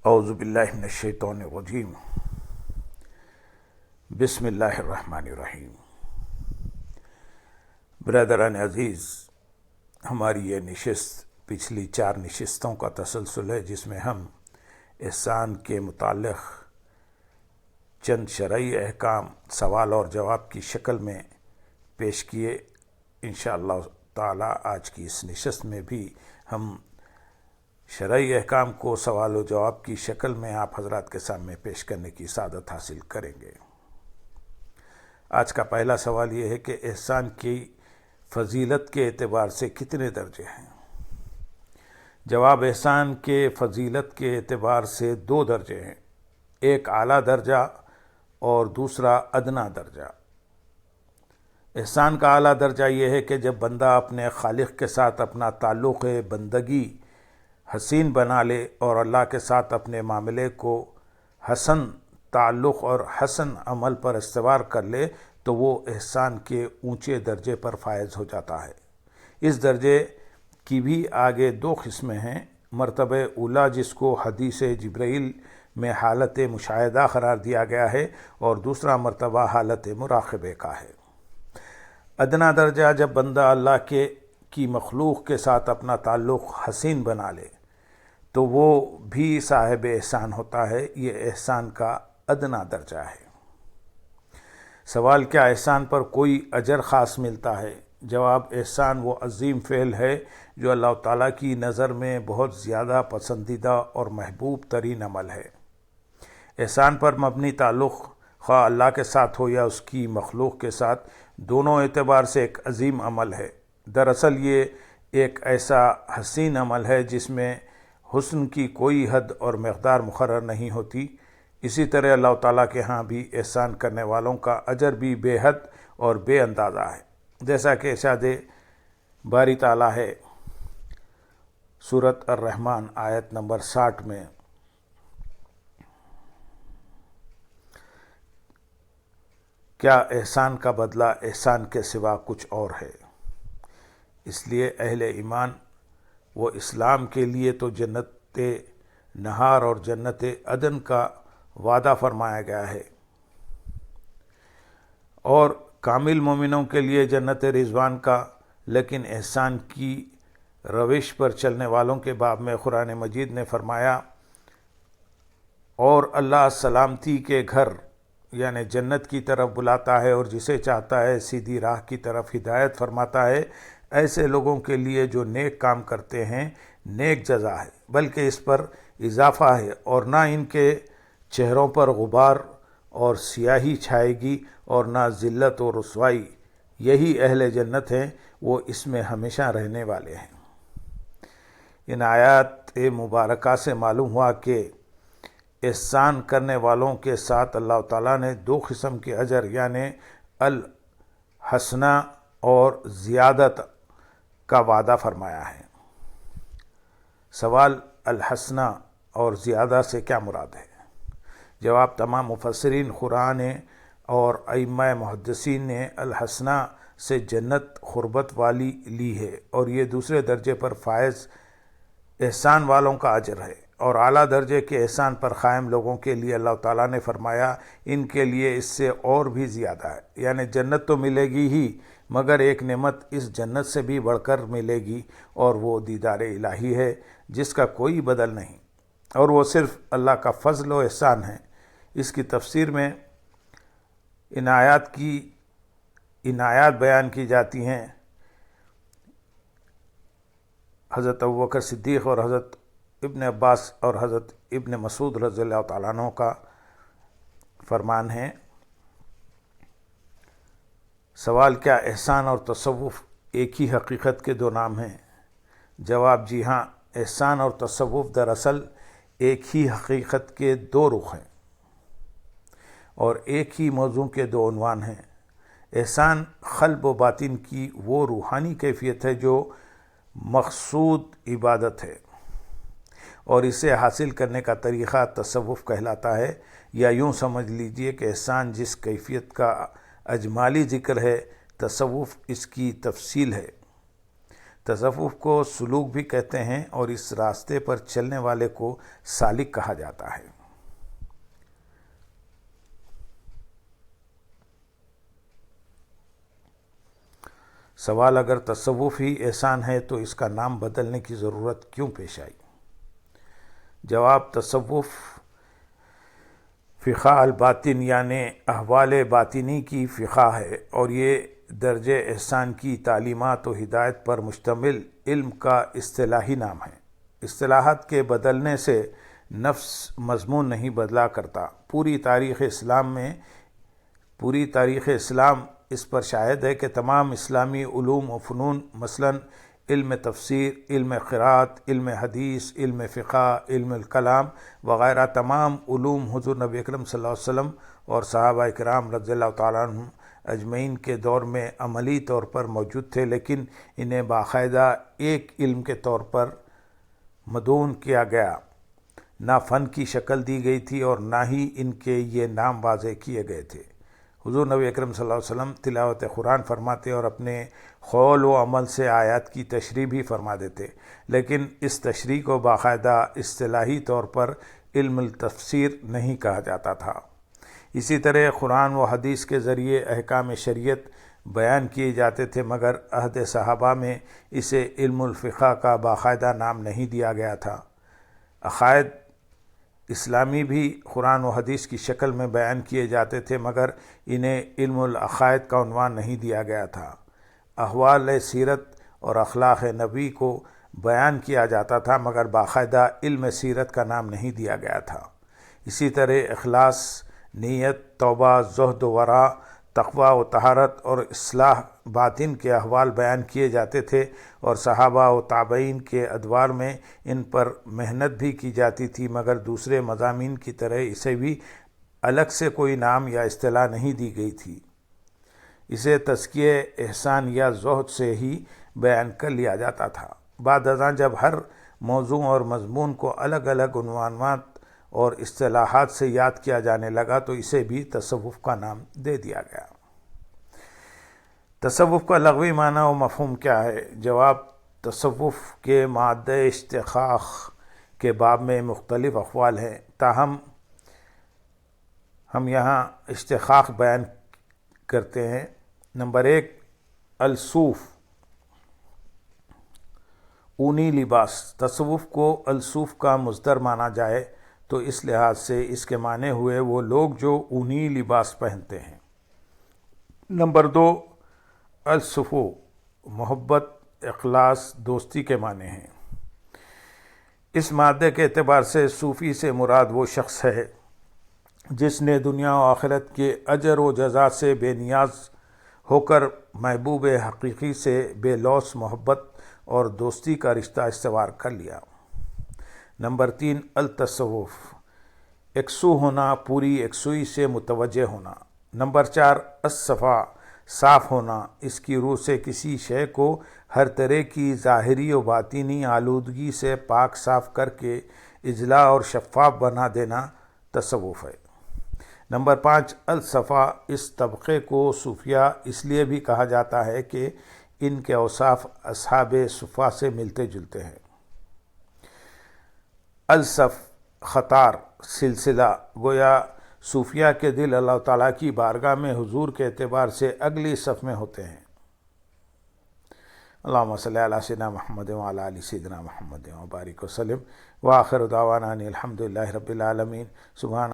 اعوذ باللہ من الشیطان الرجیم بسم اللہ الرحمن الرحیم۔ برادران عزیز، ہماری یہ نشست پچھلی 4 نشستوں کا تسلسل ہے، جس میں ہم احسان کے متعلق چند شرعی احکام سوال اور جواب کی شکل میں پیش کیے۔ انشاءاللہ تعالی آج کی اس نشست میں بھی ہم شرعی احکام کو سوال و جواب کی شکل میں آپ حضرات کے سامنے پیش کرنے کی سعادت حاصل کریں گے۔ آج کا پہلا سوال یہ ہے کہ احسان کی فضیلت کے اعتبار سے کتنے درجے ہیں؟ جواب: احسان کے فضیلت کے اعتبار سے 2 درجے ہیں، ایک اعلیٰ درجہ اور دوسرا ادنیٰ درجہ۔ احسان کا اعلیٰ درجہ یہ ہے کہ جب بندہ اپنے خالق کے ساتھ اپنا تعلق بندگی حسین بنا لے اور اللہ کے ساتھ اپنے معاملے کو حسن تعلق اور حسن عمل پر استوار کر لے تو وہ احسان کے اونچے درجے پر فائز ہو جاتا ہے۔ اس درجے کی بھی آگے 2 قسمیں ہیں۔ مرتبہ اولیٰ، جس کو حدیث جبرائیل میں حالت مشاہدہ قرار دیا گیا ہے، اور دوسرا مرتبہ حالت مراقبے کا ہے۔ ادنیٰ درجہ، جب بندہ اللہ کی مخلوق کے ساتھ اپنا تعلق حسین بنا لے تو وہ بھی صاحب احسان ہوتا ہے۔ یہ احسان کا ادنیٰ درجہ ہے۔ سوال: کیا احسان پر کوئی اجر خاص ملتا ہے؟ جواب: احسان وہ عظیم فعل ہے جو اللہ تعالیٰ کی نظر میں بہت زیادہ پسندیدہ اور محبوب ترین عمل ہے۔ احسان پر مبنی تعلق خواہ اللہ کے ساتھ ہو یا اس کی مخلوق کے ساتھ، دونوں اعتبار سے ایک عظیم عمل ہے۔ دراصل یہ ایک ایسا حسین عمل ہے جس میں حسن کی کوئی حد اور مقدار مقرر نہیں ہوتی۔ اسی طرح اللہ تعالیٰ کے ہاں بھی احسان کرنے والوں کا اجر بھی بے حد اور بے اندازہ ہے، جیسا کہ ارشاد باری تعالیٰ ہے سورۃ الرحمن آیت نمبر 60 میں: کیا احسان کا بدلہ احسان کے سوا کچھ اور ہے؟ اس لیے اہل ایمان و اسلام کے لیے تو جنت نہار اور جنت عدن کا وعدہ فرمایا گیا ہے، اور کامل مومنوں کے لیے جنت رضوان کا، لیکن احسان کی روش پر چلنے والوں کے باب میں قرآن مجید نے فرمایا: اور اللہ سلامتی کے گھر یعنی جنت کی طرف بلاتا ہے، اور جسے چاہتا ہے سیدھی راہ کی طرف ہدایت فرماتا ہے۔ ایسے لوگوں کے لیے جو نیک کام کرتے ہیں نیک جزا ہے، بلکہ اس پر اضافہ ہے، اور نہ ان کے چہروں پر غبار اور سیاہی چھائے گی اور نہ ذلت و رسوائی۔ یہی اہل جنت ہیں، وہ اس میں ہمیشہ رہنے والے ہیں۔ ان آیات مبارکہ سے معلوم ہوا کہ احسان کرنے والوں کے ساتھ اللہ تعالیٰ نے 2 قسم کے اجر یعنی الحسنہ اور زیادت کا وعدہ فرمایا ہے۔ سوال: الحسنہ اور زیادہ سے کیا مراد ہے؟ جواب: تمام مفسرین قرآن اور ائمہ محدثین نے الحسنہ سے جنت قربت والی لی ہے، اور یہ دوسرے درجے پر فائز احسان والوں کا اجر ہے، اور اعلیٰ درجے کے احسان پر قائم لوگوں کے لیے اللہ تعالیٰ نے فرمایا ان کے لیے اس سے اور بھی زیادہ ہے، یعنی جنت تو ملے گی ہی، مگر ایک نعمت اس جنت سے بھی بڑھ کر ملے گی، اور وہ دیدار الہی ہے جس کا کوئی بدل نہیں، اور وہ صرف اللہ کا فضل و احسان ہے۔ اس کی تفسیر میں ان آیات بیان کی جاتی ہیں۔ حضرت ابوبکر صدیق اور حضرت ابن عباس اور حضرت ابن مسعود رضی اللہ تعالیٰ عنہ کا فرمان ہے۔ سوال: کیا احسان اور تصوف ایک ہی حقیقت کے 2 نام ہیں؟ جواب: جی ہاں، احسان اور تصوف دراصل ایک ہی حقیقت کے 2 رخ ہیں اور ایک ہی موضوع کے 2 عنوان ہیں۔ احسان قلب و باطن کی وہ روحانی کیفیت ہے جو مقصود عبادت ہے، اور اسے حاصل کرنے کا طریقہ تصوف کہلاتا ہے، یا یوں سمجھ لیجئے کہ احسان جس کیفیت کا اجمالی ذکر ہے، تصوف اس کی تفصیل ہے۔ تصوف کو سلوک بھی کہتے ہیں اور اس راستے پر چلنے والے کو سالک کہا جاتا ہے۔ سوال: اگر تصوف ہی احسان ہے تو اس کا نام بدلنے کی ضرورت کیوں پیش آئی؟ جواب: تصوف فقہ الباطن یعنی احوال باطنی کی فقہ ہے، اور یہ درجہ احسان کی تعلیمات و ہدایت پر مشتمل علم کا اصطلاحی نام ہے۔ اصطلاحات کے بدلنے سے نفس مضمون نہیں بدلا کرتا۔ پوری تاریخ اسلام اس پر شاہد ہے کہ تمام اسلامی علوم و فنون مثلاً علم تفسیر، علم قرات، علم حدیث، علم فقہ، علم الکلام وغیرہ تمام علوم حضور نبی اکرم صلی اللہ علیہ وسلم اور صحابہ کرام رضی اللہ تعالیٰ عنہم اجمعین کے دور میں عملی طور پر موجود تھے، لیکن انہیں باقاعدہ ایک علم کے طور پر مدون کیا گیا، نہ فن کی شکل دی گئی تھی اور نہ ہی ان کے یہ نام واضح کیے گئے تھے۔ حضور نبی اکرم صلی اللہ علیہ وسلم تلاوت قرآن فرماتے اور اپنے قول و عمل سے آیات کی تشریح بھی فرما دیتے، لیکن اس تشریح کو باقاعدہ اصطلاحی طور پر علم التفسیر نہیں کہا جاتا تھا۔ اسی طرح قرآن و حدیث کے ذریعے احکام شریعت بیان کیے جاتے تھے، مگر عہد صحابہ میں اسے علم الفقہ کا باقاعدہ نام نہیں دیا گیا تھا۔ عقائد اسلامی بھی قرآن و حدیث کی شکل میں بیان کیے جاتے تھے، مگر انہیں علم العقائد کا عنوان نہیں دیا گیا تھا۔ احوال سیرت اور اخلاق نبی کو بیان کیا جاتا تھا، مگر باقاعدہ علم سیرت کا نام نہیں دیا گیا تھا۔ اسی طرح اخلاص، نیت، توبہ، زہد و ورع، تقوی و طہارت اور اصلاح باطن کے احوال بیان کیے جاتے تھے، اور صحابہ و تابعین کے ادوار میں ان پر محنت بھی کی جاتی تھی، مگر دوسرے مضامین کی طرح اسے بھی الگ سے کوئی نام یا اصطلاح نہیں دی گئی تھی۔ اسے تزکیہ احسان یا زہد سے ہی بیان کر لیا جاتا تھا۔ بعد ازاں جب ہر موضوع اور مضمون کو الگ الگ عنوانات اور اصطلاحات سے یاد کیا جانے لگا تو اسے بھی تصوف کا نام دے دیا گیا۔ تصوف کا لغوی معنی و مفہوم کیا ہے؟ جواب: تصوف کے مادہ اشتقاق کے باب میں مختلف اقوال ہیں، تاہم ہم یہاں اشتقاق بیان کرتے ہیں۔ نمبر 1، الصوف، اونی لباس۔ تصوف کو الصوف کا مصدر مانا جائے تو اس لحاظ سے اس کے معنی ہوئے وہ لوگ جو اونی لباس پہنتے ہیں۔ نمبر 2، الصفو، محبت، اخلاص، دوستی کے معنی ہیں۔ اس مادے کے اعتبار سے صوفی سے مراد وہ شخص ہے جس نے دنیا و آخرت کے اجر و جزا سے بے نیاز ہو کر محبوب حقیقی سے بے لوث محبت اور دوستی کا رشتہ استوار کر لیا۔ نمبر 3، التصوف، یکسو ہونا، پوری یکسوئی سے متوجہ ہونا۔ نمبر 4، الصفا، صاف ہونا، اس کی روح سے کسی شے کو ہر طرح کی ظاہری و باطنی آلودگی سے پاک صاف کر کے اجلا اور شفاف بنا دینا تصوف ہے۔ نمبر 5، الصفا، اس طبقے کو صوفیہ اس لیے بھی کہا جاتا ہے کہ ان کے اوصاف اصحاب صفا سے ملتے جلتے ہیں۔ الصف، قطار، سلسلہ، گویا صوفیہ کے دل اللہ تعالیٰ کی بارگاہ میں حضور کے اعتبار سے اگلی صف میں ہوتے ہیں۔ اللہم صلی علی سیدنا محمد وعلی آل سیدنا محمد وبارک وسلم، وآخر دعوانا ان الحمد للہ رب العالمین۔ سبحان